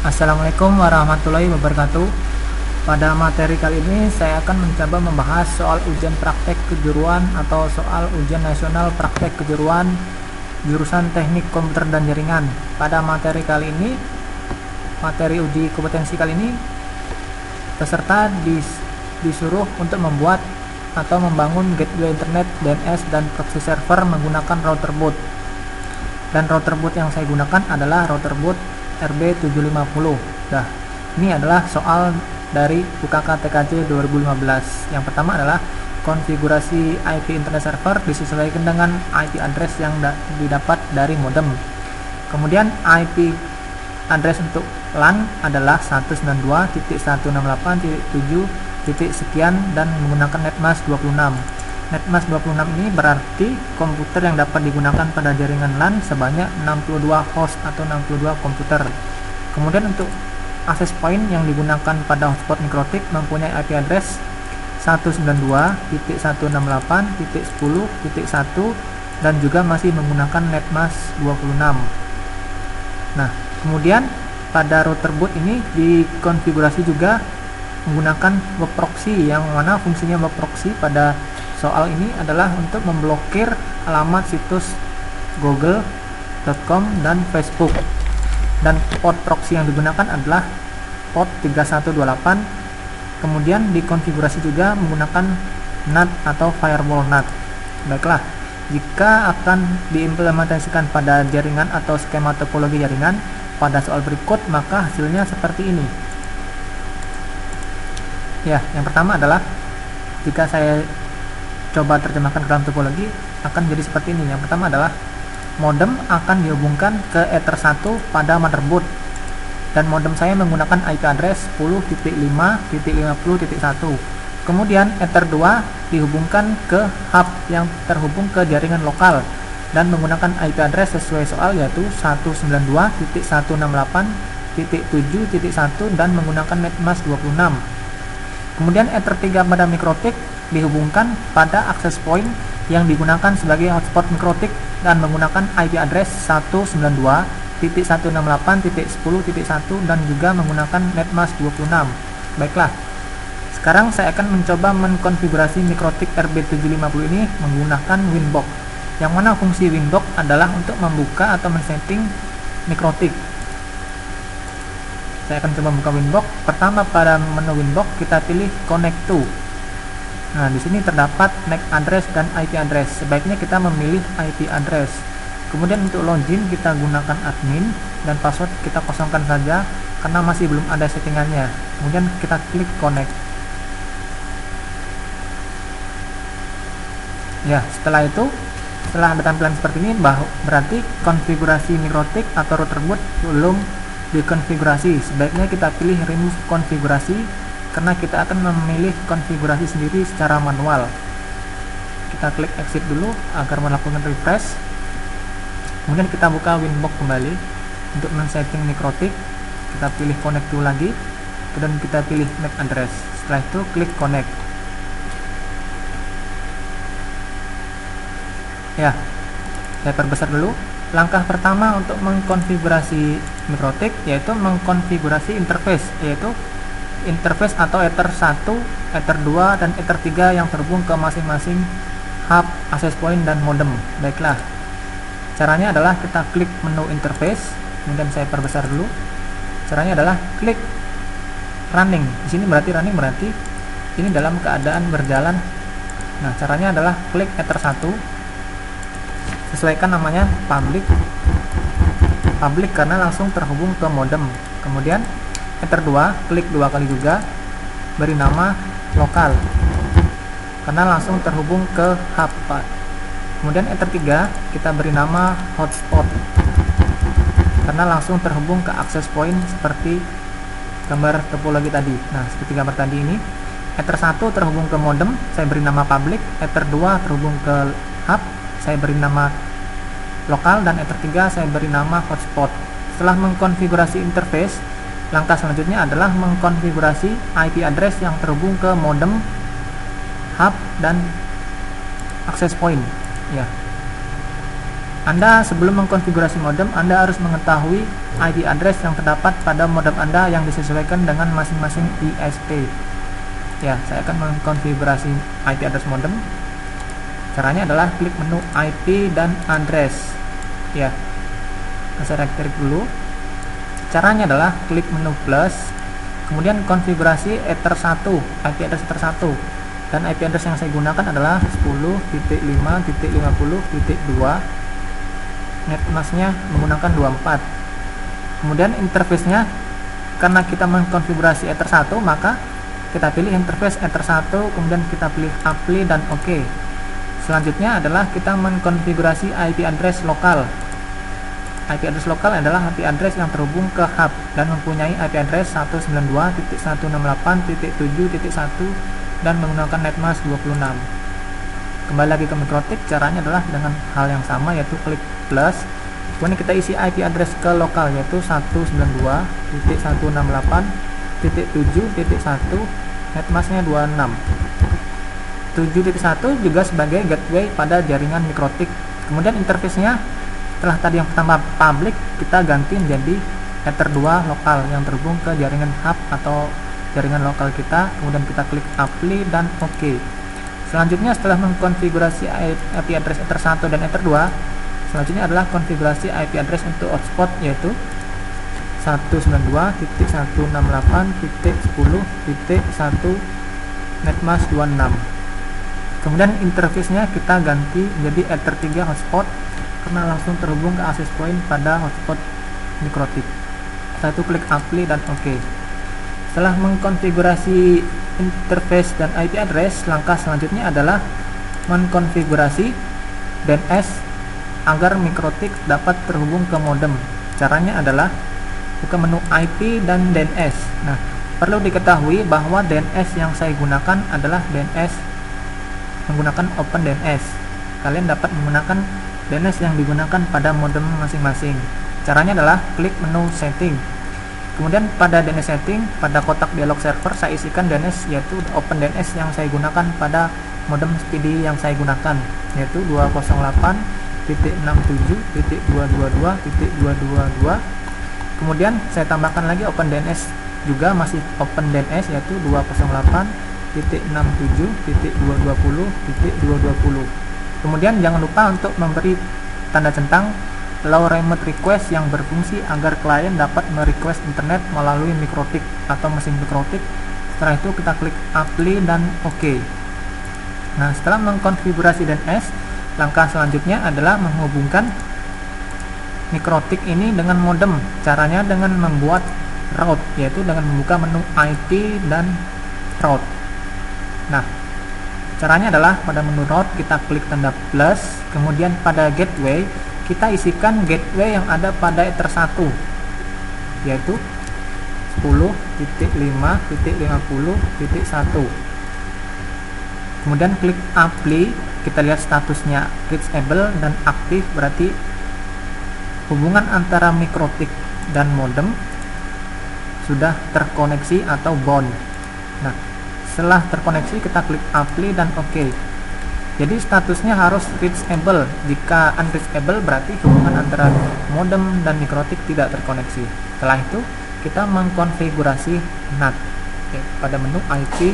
Assalamualaikum warahmatullahi wabarakatuh. Pada materi kali ini saya akan mencoba membahas soal ujian praktek kejuruan atau soal ujian nasional praktek kejuruan jurusan Teknik Komputer dan Jaringan. Pada materi kali ini, materi uji kompetensi kali ini, peserta disuruh untuk membuat atau membangun gateway internet DNS dan proxy server menggunakan router boot. Dan router boot yang saya gunakan adalah router boot RB750. Nah, ini adalah soal dari UKK TKJ 2015. Yang pertama adalah konfigurasi IP internet server disesuaikan dengan IP address yang didapat dari modem. Kemudian IP address untuk LAN adalah 192.168.7 sekian dan menggunakan netmask 26. Netmask 26 ini berarti komputer yang dapat digunakan pada jaringan LAN sebanyak 62 host atau 62 komputer. Kemudian untuk access point yang digunakan pada hotspot mikrotik mempunyai IP address 192.168.10.1 dan juga masih menggunakan netmask 26. Nah, kemudian pada router boot ini dikonfigurasi juga menggunakan web proxy, yang mana fungsinya web proxy pada soal ini adalah untuk memblokir alamat situs google.com dan Facebook. Dan port proxy yang digunakan adalah port 3128. Kemudian dikonfigurasi juga menggunakan NAT atau firewall NAT. Baiklah, jika akan diimplementasikan pada jaringan atau skema topologi jaringan pada soal berikut, maka hasilnya seperti ini. Ya, yang pertama adalah jika saya coba terjemahkan ke dalam topologi akan jadi seperti ini. Yang pertama adalah modem akan dihubungkan ke Ether 1 pada motherboard, dan modem saya menggunakan IP address 10.5.50.1. Kemudian Ether 2 dihubungkan ke hub yang terhubung ke jaringan lokal dan menggunakan IP address sesuai soal, yaitu 192.168.7.1 dan menggunakan netmask 26. Kemudian Ether 3 pada mikrotik dihubungkan pada access point yang digunakan sebagai hotspot mikrotik dan menggunakan IP address 192.168.10.1 dan juga menggunakan netmask 26. Baiklah, sekarang saya akan mencoba mengkonfigurasi mikrotik RB750 ini menggunakan Winbox, yang mana fungsi Winbox adalah untuk membuka atau men-setting mikrotik. Saya akan coba buka Winbox. Pertama, pada menu Winbox kita pilih Connect to. Nah, di sini terdapat MAC address dan IP address. Sebaiknya kita memilih IP address. Kemudian untuk login kita gunakan admin dan password kita kosongkan saja karena masih belum ada settingannya. Kemudian kita klik connect. Ya, setelah itu, setelah ada tampilan seperti ini, berarti konfigurasi mikrotik atau router boot belum dikonfigurasi. Sebaiknya kita pilih remove konfigurasi karena kita akan memilih konfigurasi sendiri secara manual. Kita klik exit dulu agar melakukan refresh. Kemudian kita buka Winbox kembali untuk men-setting mikrotik. Kita pilih connect to lagi, kemudian kita pilih MAC address. Setelah itu klik connect. Ya, saya perbesar dulu. Langkah pertama untuk mengkonfigurasi mikrotik yaitu mengkonfigurasi interface, yaitu interface atau Ether 1, Ether 2, dan Ether 3 yang terhubung ke masing-masing hub, access point, dan modem. Baiklah, caranya adalah kita klik menu interface, kemudian saya perbesar dulu. Caranya adalah klik running. Di sini berarti running berarti ini dalam keadaan berjalan. Nah, caranya adalah klik Ether 1, sesuaikan namanya public karena langsung terhubung ke modem. Kemudian Ether 2, klik dua kali juga, beri nama lokal karena langsung terhubung ke hub. Kemudian Ether 3 kita beri nama hotspot karena langsung terhubung ke access point seperti gambar topologi tadi. Nah, seperti gambar tadi ini, Ether 1 terhubung ke modem, saya beri nama public. Ether 2 terhubung ke hub, saya beri nama lokal, dan Ether 3 saya beri nama hotspot. Setelah mengkonfigurasi interface, langkah selanjutnya adalah mengkonfigurasi IP address yang terhubung ke modem, hub, dan access point. Ya, Anda sebelum mengkonfigurasi modem, Anda harus mengetahui IP address yang terdapat pada modem Anda yang disesuaikan dengan masing-masing ISP. Ya, saya akan mengkonfigurasi IP address modem. Caranya adalah klik menu IP dan address. Ya, saya klik dulu. Caranya adalah klik menu plus, kemudian konfigurasi Ether 1, IP address Ether 1. Dan IP address yang saya gunakan adalah 10.5.50.2. Netmasknya menggunakan 24. Kemudian interface-nya, karena kita mengkonfigurasi Ether 1, maka kita pilih interface Ether 1, kemudian kita pilih apply dan OK. Selanjutnya adalah kita mengkonfigurasi IP address lokal. IP address lokal adalah IP address yang terhubung ke hub dan mempunyai IP address 192.168.7.1 dan menggunakan netmask 26. Kembali lagi ke Mikrotik, caranya adalah dengan hal yang sama, yaitu klik plus, kemudian kita isi IP address ke lokal, yaitu 192.168.7.1, netmasknya 26. 7.1 juga sebagai gateway pada jaringan Mikrotik. Kemudian interface-nya setelah tadi yang pertama public, kita ganti menjadi Ether 2 lokal yang terhubung ke jaringan hub atau jaringan lokal kita. Kemudian kita klik apply dan OK. Selanjutnya setelah mengkonfigurasi IP address Ether 1 dan Ether 2, selanjutnya adalah konfigurasi IP address untuk hotspot, yaitu 192.168.10.1 netmask 26. Kemudian interface-nya kita ganti menjadi Ether 3 hotspot karena langsung terhubung ke access point pada hotspot Mikrotik. Setelah itu klik apply dan OK. Setelah mengkonfigurasi interface dan IP address, langkah selanjutnya adalah mengkonfigurasi DNS agar Mikrotik dapat terhubung ke modem. Caranya adalah buka menu IP dan DNS. Nah, perlu diketahui bahwa DNS yang saya gunakan adalah DNS menggunakan OpenDNS. Kalian dapat menggunakan DNS yang digunakan pada modem masing-masing. Caranya adalah klik menu setting. Kemudian pada DNS setting, pada kotak dialog server saya isikan DNS, yaitu OpenDNS yang saya gunakan pada modem speedy yang saya gunakan, yaitu 208.67.222.222. Kemudian saya tambahkan lagi OpenDNS juga, masih OpenDNS, yaitu 208.67.220.220. Kemudian jangan lupa untuk memberi tanda centang allow remote request yang berfungsi agar klien dapat merequest internet melalui Mikrotik atau mesin Mikrotik. Setelah itu kita klik apply dan OK. Nah, setelah mengkonfigurasi DNS, langkah selanjutnya adalah menghubungkan Mikrotik ini dengan modem. Caranya dengan membuat route, yaitu dengan membuka menu IP dan route. Nah, caranya adalah pada menu route kita klik tanda plus, kemudian pada gateway kita isikan gateway yang ada pada Ether 1, yaitu 10.5.50.1. Kemudian klik apply, kita lihat statusnya reachable dan aktif, berarti hubungan antara Mikrotik dan modem sudah terkoneksi atau bound. Nah, setelah terkoneksi kita klik apply dan OK. Jadi statusnya harus reachable. Jika unreachable berarti hubungan antara modem dan Mikrotik tidak terkoneksi. Setelah itu kita mengkonfigurasi NAT pada menu IP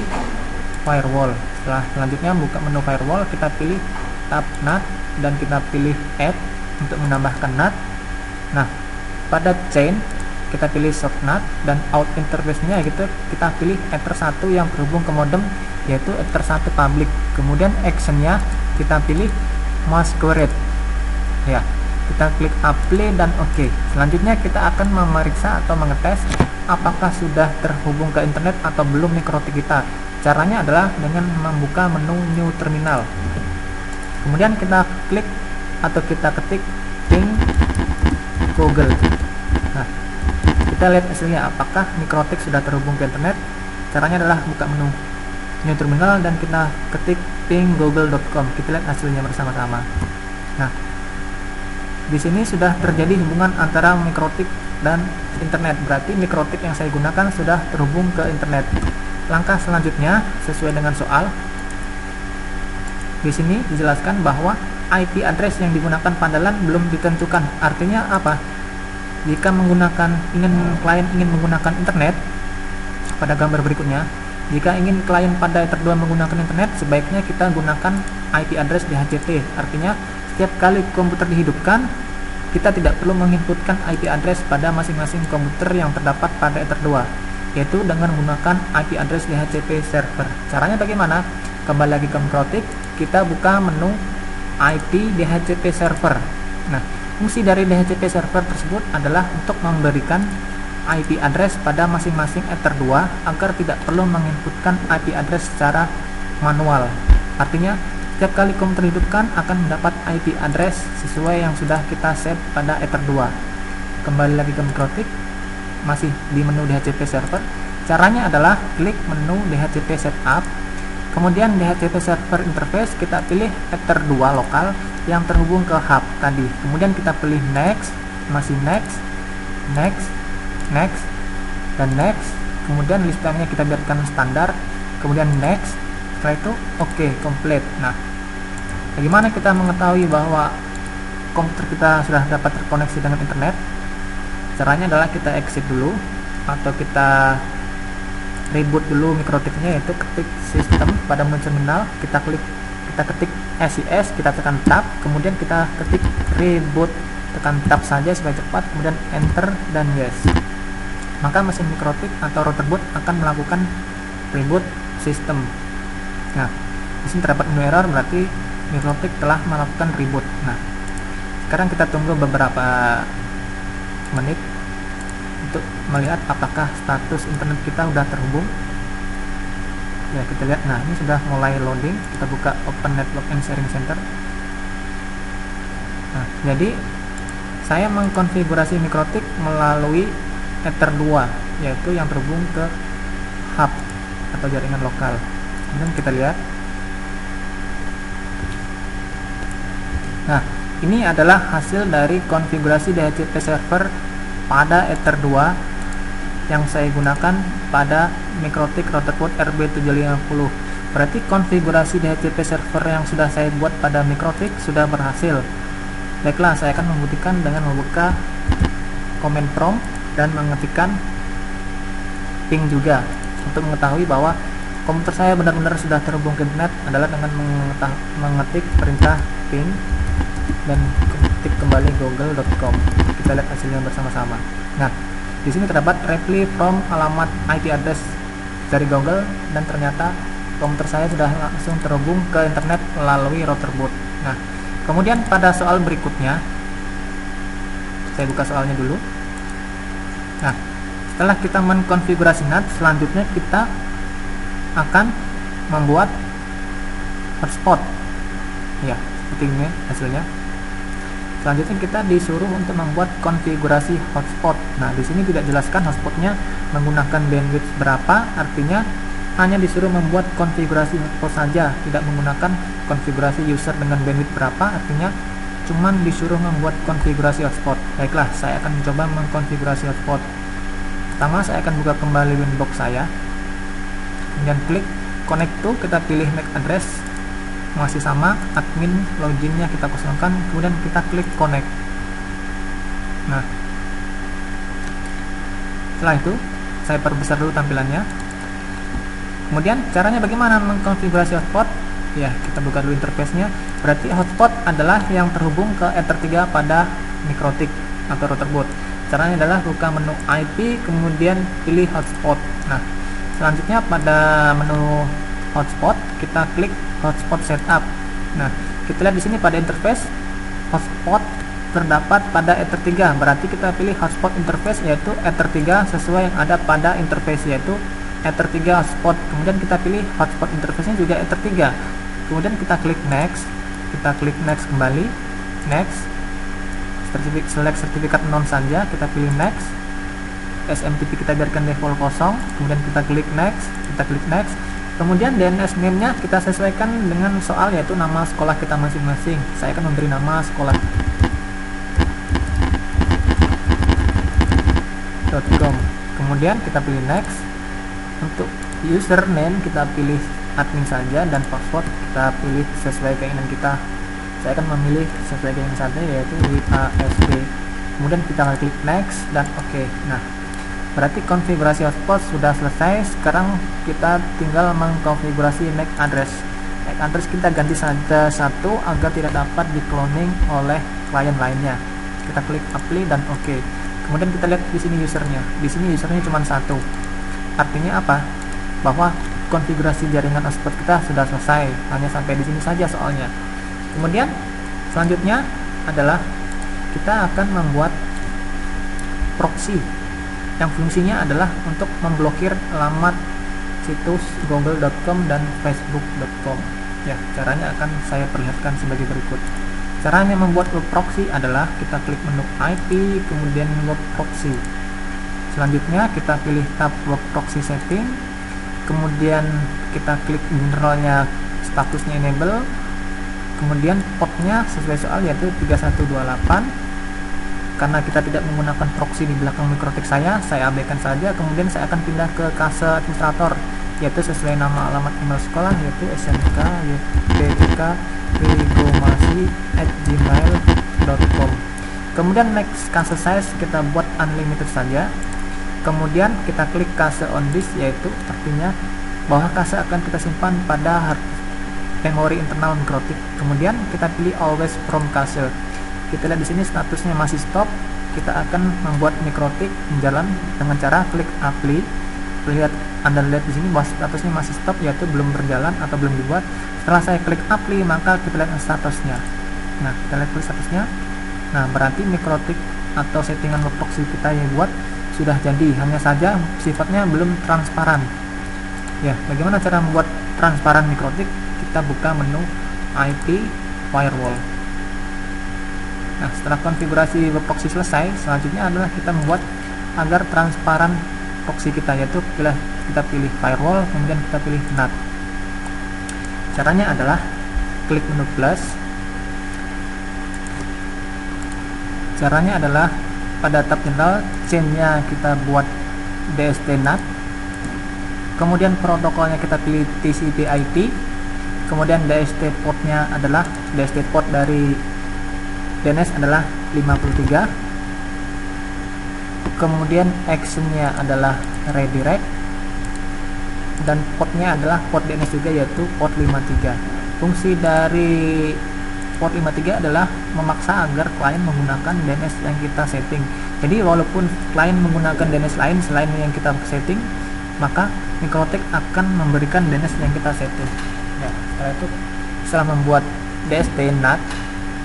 firewall. Selanjutnya buka menu firewall, kita pilih tab NAT dan kita pilih add untuk menambahkan NAT. Nah, pada chain kita pilih soft NAT dan out interface-nya kita pilih Ether 1 yang terhubung ke modem, yaitu Ether 1 public. Kemudian action-nya kita pilih masquerade. Ya, kita klik apply dan OK. Selanjutnya kita akan memeriksa atau mengetes apakah sudah terhubung ke internet atau belum Mikrotik kita. Caranya adalah dengan membuka menu new terminal. Kemudian kita klik atau kita ketik ping Google. Nah, kita lihat hasilnya apakah Mikrotik sudah terhubung ke internet. Caranya adalah buka menu new terminal dan kita ketik ping.google.com. Kita lihat hasilnya bersama-sama. Nah, di sini sudah terjadi hubungan antara Mikrotik dan internet. Berarti Mikrotik yang saya gunakan sudah terhubung ke internet. Langkah selanjutnya sesuai dengan soal. Di sini dijelaskan bahwa IP address yang digunakan pada LAN belum ditentukan. Artinya apa? Jika klien ingin menggunakan internet, pada gambar berikutnya, jika ingin klien pada Ether 2 menggunakan internet, sebaiknya kita gunakan IP address DHCP. Artinya, setiap kali komputer dihidupkan, kita tidak perlu menginputkan IP address pada masing-masing komputer yang terdapat pada Ether 2, yaitu dengan menggunakan IP address DHCP server. Caranya bagaimana? Kembali lagi ke Microtik, kita buka menu IP DHCP server. Nah, fungsi dari DHCP server tersebut adalah untuk memberikan IP address pada masing-masing Ether 2 agar tidak perlu menginputkan IP address secara manual. Artinya, setiap kali komputer dihidupkan akan mendapat IP address sesuai yang sudah kita set pada Ether 2. Kembali lagi ke Microtik, masih di menu DHCP server. Caranya adalah klik menu DHCP setup, kemudian DHCP server interface, kita pilih Ether 2 lokal yang terhubung ke hub tadi. Kemudian kita pilih next, masih next, dan next. Kemudian listanya kita biarkan standar, kemudian next. Setelah itu oke, complete. Nah, bagaimana kita mengetahui bahwa komputer kita sudah dapat terkoneksi dengan internet? Caranya adalah kita exit dulu atau kita reboot dulu Microtiknya, yaitu ketik sistem pada menu terminal, kita ketik SIS, kita tekan tab, kemudian kita ketik reboot, tekan tab saja supaya cepat, kemudian enter dan yes. Maka mesin Microtik atau routerboot akan melakukan reboot sistem. Nah, di sini terdapat menu error, berarti Microtik telah melakukan reboot. Nah, sekarang kita tunggu beberapa menit untuk melihat apakah status internet kita sudah terhubung. Ya, kita lihat. Nah, ini sudah mulai loading. Kita buka Open Network and Sharing Center. Nah, jadi saya mengkonfigurasi Microtik melalui Ether 2, yaitu yang terhubung ke hub atau jaringan lokal. Kemudian kita lihat. Nah, ini adalah hasil dari konfigurasi DHCP server pada Ether 2 yang saya gunakan pada Microtik routerboot RB750. Berarti konfigurasi DHCP server yang sudah saya buat pada Microtik sudah berhasil. Baiklah, saya akan membuktikan dengan membuka command prompt dan mengetikkan ping juga untuk mengetahui bahwa komputer saya benar-benar sudah terhubung ke internet adalah dengan mengetik perintah ping dan ketik kembali google.com. Kita lihat hasilnya bersama-sama. Nah, di sini terdapat reply from alamat IP address dari Google dan ternyata komputer saya sudah langsung terhubung ke internet melalui routerboot. Nah, kemudian pada soal berikutnya, saya buka soalnya dulu. Nah, setelah kita mengkonfigurasi NAT, selanjutnya kita akan membuat hotspot. Ya, seperti ini hasilnya. Selanjutnya kita disuruh untuk membuat konfigurasi hotspot. Nah, di sini tidak jelaskan hotspotnya menggunakan bandwidth berapa, artinya hanya disuruh membuat konfigurasi hotspot saja, tidak menggunakan konfigurasi user dengan bandwidth berapa, artinya cuman disuruh membuat konfigurasi hotspot. Baiklah, saya akan mencoba mengkonfigurasi hotspot. Pertama, saya akan buka kembali Winbox saya, kemudian klik connect to, kita pilih MAC address, masih sama, admin loginnya kita kosongkan, kemudian kita klik connect. Nah, setelah itu saya perbesar dulu tampilannya. Kemudian caranya bagaimana mengkonfigurasi hotspot? Ya, kita buka dulu interface-nya. Berarti hotspot adalah yang terhubung ke Ether 3 pada Microtik atau routerboot. Caranya adalah buka menu IP, kemudian pilih hotspot. Nah, selanjutnya pada menu hotspot kita klik hotspot setup. Nah, kita lihat di sini pada interface hotspot terdapat pada Ether 3. Berarti kita pilih hotspot interface, yaitu Ether 3 sesuai yang ada pada interface, yaitu Ether 3 hotspot. Kemudian kita pilih hotspot interface-nya juga Ether 3. Kemudian kita klik next, kembali, next, select sertifikat non saja, kita pilih next, SMTP kita biarkan default kosong, kemudian kita klik next, kemudian DNS name-nya kita sesuaikan dengan soal, yaitu nama sekolah kita masing-masing. Saya akan memberi nama sekolah .com. Kemudian kita pilih next. Untuk username kita pilih admin saja, dan password kita pilih sesuai keinginan kita saya akan memilih sesuai dengan saja, yaitu WASD. Kemudian kita klik next dan oke. Nah, berarti konfigurasi hotspot sudah selesai. Sekarang kita tinggal mengkonfigurasi MAC address. MAC address kita ganti saja satu agar tidak dapat di cloning oleh klien lainnya. Kita klik apply dan oke. Kemudian kita lihat di sini usernya. Di sini usernya cuma satu. Artinya apa? Bahwa konfigurasi jaringan hotspot kita sudah selesai. Hanya sampai di sini saja soalnya. Kemudian selanjutnya adalah kita akan membuat proxy yang fungsinya adalah untuk memblokir alamat situs google.com dan facebook.com. Ya, caranya akan saya perlihatkan sebagai berikut. Caranya membuat web proxy adalah kita klik menu IP, kemudian web proxy. Selanjutnya kita pilih tab web proxy setting, kemudian kita klik generalnya, statusnya enable, kemudian portnya sesuai soal yaitu 3128. Karena kita tidak menggunakan proxy di belakang mikrotik saya abaikan saja. Kemudian saya akan pindah ke kase administrator, yaitu sesuai nama alamat email sekolah, yaitu smk.vigomasi@gmail.com. Kemudian next kase size kita buat unlimited saja. Kemudian kita klik kase on disk, yaitu artinya bahwa kase akan kita simpan pada memori internal mikrotik. Kemudian kita pilih always from kase. Kita lihat di sini statusnya masih stop. Kita akan membuat mikrotik jalan dengan cara klik apply. Anda lihat di sini bahwa statusnya masih stop, yaitu belum berjalan atau belum dibuat. Setelah saya klik apply, maka kita lihat statusnya. Nah, kita lihat statusnya. Nah, berarti mikrotik atau settingan web proxy kita yang buat sudah jadi, hanya saja sifatnya belum transparan. Ya, bagaimana cara membuat transparan mikrotik? Kita buka menu IP firewall. Nah, setelah konfigurasi web proxy selesai, selanjutnya adalah kita membuat agar transparan proxy kita, yaitu kita pilih firewall, kemudian kita pilih NAT. Caranya adalah klik menu plus. Caranya adalah pada tab general, chain-nya kita buat DST NAT, kemudian protokolnya kita pilih TCP/IP, kemudian DST portnya adalah DST port dari DNS adalah 53, kemudian actionnya adalah redirect, dan portnya adalah port DNS juga, yaitu port 53. Fungsi dari port 53 adalah memaksa agar klien menggunakan DNS yang kita setting. Jadi walaupun klien menggunakan DNS lain selain yang kita setting, maka mikrotik akan memberikan DNS yang kita setting. Ya, setelah itu, setelah membuat DST NAT,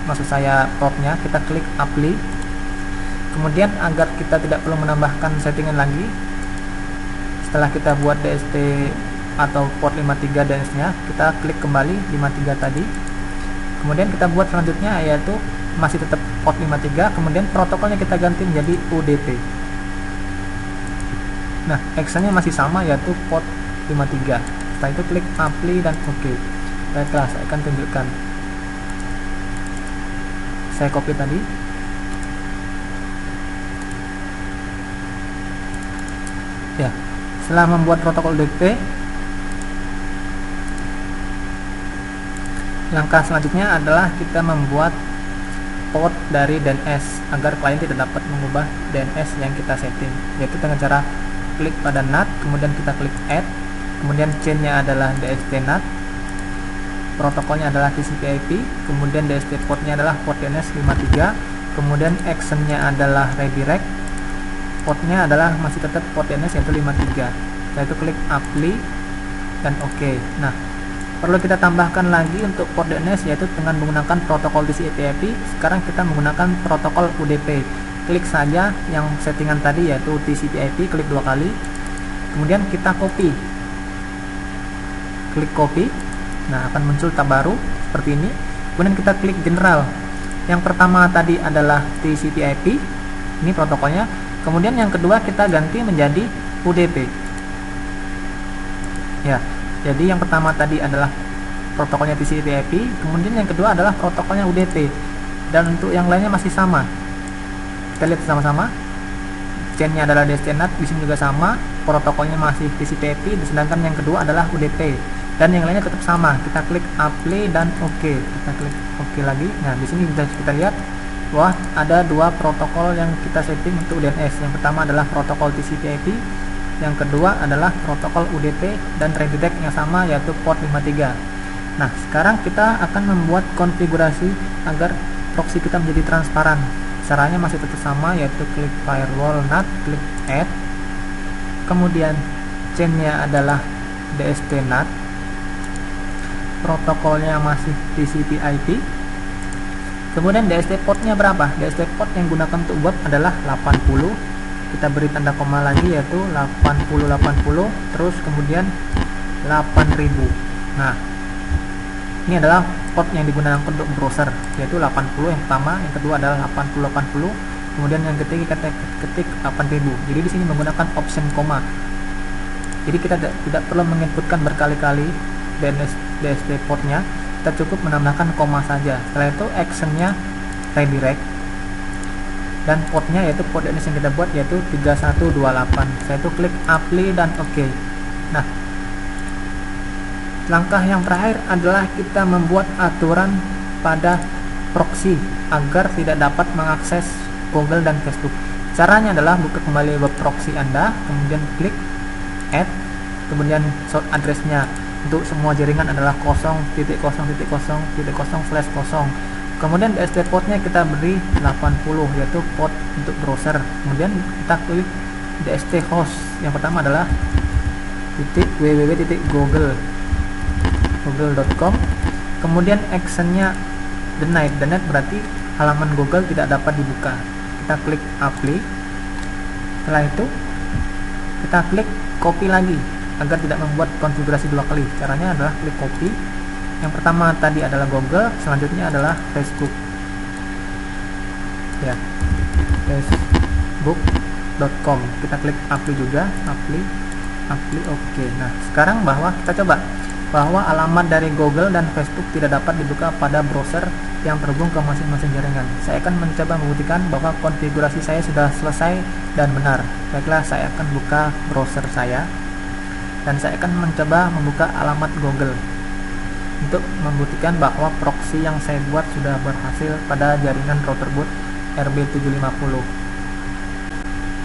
maksud saya portnya, kita klik apply. Kemudian agar kita tidak perlu menambahkan settingan lagi, setelah kita buat DST atau port 53 DNS-nya, kita klik kembali 53 tadi. Kemudian kita buat selanjutnya, yaitu masih tetap port 53, kemudian protokolnya kita ganti menjadi UDP. Nah, actionnya masih sama, yaitu port 53. Setelah itu klik apply dan oke. Baiklah, saya akan tunjukkan. Saya copy tadi. Ya, setelah membuat protokol UDP, langkah selanjutnya adalah kita membuat port dari DNS agar klien tidak dapat mengubah DNS yang kita setting, yaitu dengan cara klik pada NAT, kemudian kita klik add, kemudian chainnya adalah DST NAT, protokolnya adalah TCP/IP, kemudian DST portnya adalah port DNS 53, kemudian actionnya adalah redirect, portnya adalah masih tetap port DNS yaitu 53. Setelah itu klik apply dan oke. Nah, perlu kita tambahkan lagi untuk port DNS, yaitu dengan menggunakan protokol TCP/IP. Sekarang kita menggunakan protokol UDP. Klik saja yang settingan tadi, yaitu TCP/IP, klik 2 kali. Kemudian kita copy. Klik copy. Nah, akan muncul tab baru seperti ini. Kemudian kita klik general. Yang pertama tadi adalah TCP/IP. Ini protokolnya. Kemudian yang kedua kita ganti menjadi UDP. Ya. Jadi yang pertama tadi adalah protokolnya TCP/IP, kemudian yang kedua adalah protokolnya UDP, dan untuk yang lainnya masih sama. Kita lihat sama-sama. Chainnya adalah DST NAT, di sini juga sama, protokolnya masih TCP/IP, sedangkan yang kedua adalah UDP. dan yang lainnya tetap sama. Kita klik apply dan oke. Kita klik oke lagi. Nah, di sini bisa kita lihat bahwa ada dua protokol yang kita setting untuk DNS. Yang pertama adalah protokol TCP/IP, yang kedua adalah protokol UDP dan redirect yang sama, yaitu port 53. Nah, sekarang kita akan membuat konfigurasi agar proxy kita menjadi transparan. Caranya masih tetap sama, yaitu klik firewall NAT, klik add, kemudian chainnya adalah DST NAT, protokolnya masih TCP/IP, kemudian DST portnya berapa? DST port yang gunakan untuk web adalah 80. Kita beri tanda koma lagi, yaitu 8080, terus kemudian 8000. Nah, ini adalah port yang digunakan untuk browser, yaitu 80 yang pertama, yang kedua adalah 8080, kemudian yang ketiga kita ketik 8000. Jadi di sini menggunakan option koma. Jadi kita tidak perlu menginputkan berkali-kali DST portnya, kita cukup menambahkan koma saja. Setelah itu actionnya redirect, dan portnya yaitu port DNS yang kita buat, yaitu 3128. Saya itu klik apply dan oke. Nah, langkah yang terakhir adalah kita membuat aturan pada proxy agar tidak dapat mengakses Google dan Facebook. Caranya adalah buka kembali web proxy Anda, kemudian klik add, kemudian source address-nya untuk semua jaringan adalah 0.0.0/0. Kemudian DST portnya kita beri 80, yaitu port untuk browser. Kemudian kita klik DST host. Yang pertama adalah www.google.com. Kemudian actionnya denied. Denied berarti halaman Google tidak dapat dibuka. Kita klik apply. Setelah itu kita klik copy lagi agar tidak membuat konfigurasi dua kali. Caranya adalah klik copy. Yang pertama tadi adalah Google, selanjutnya adalah Facebook. Ya, facebook.com. Kita klik apply juga, apply, oke. Nah, sekarang kita coba bahwa alamat dari Google dan Facebook tidak dapat dibuka pada browser yang terhubung ke masing-masing jaringan. Saya akan mencoba membuktikan bahwa konfigurasi saya sudah selesai dan benar. Baiklah, saya akan buka browser saya dan saya akan mencoba membuka alamat Google untuk membuktikan bahwa proxy yang saya buat sudah berhasil pada jaringan router boot RB750.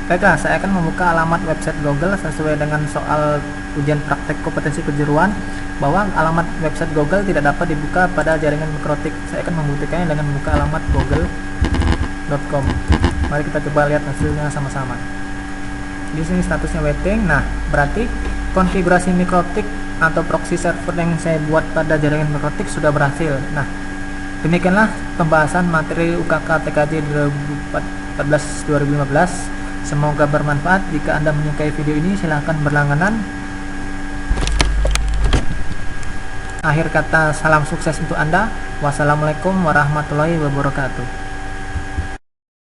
Baiklah, saya akan membuka alamat website Google sesuai dengan soal ujian praktek kompetensi kejuruan, bahwa alamat website Google tidak dapat dibuka pada jaringan mikrotik. Saya akan membuktikannya dengan membuka alamat google.com. Mari kita coba lihat hasilnya sama-sama. Di sini statusnya waiting. Nah, berarti konfigurasi mikrotik atau proxy server yang saya buat pada jaringan mikrotik sudah berhasil. Nah, demikianlah pembahasan materi UKK TKJ 2014-2015. Semoga bermanfaat. Jika Anda menyukai video ini, silahkan berlangganan. Akhir kata, salam sukses untuk Anda. Wassalamualaikum warahmatullahi wabarakatuh.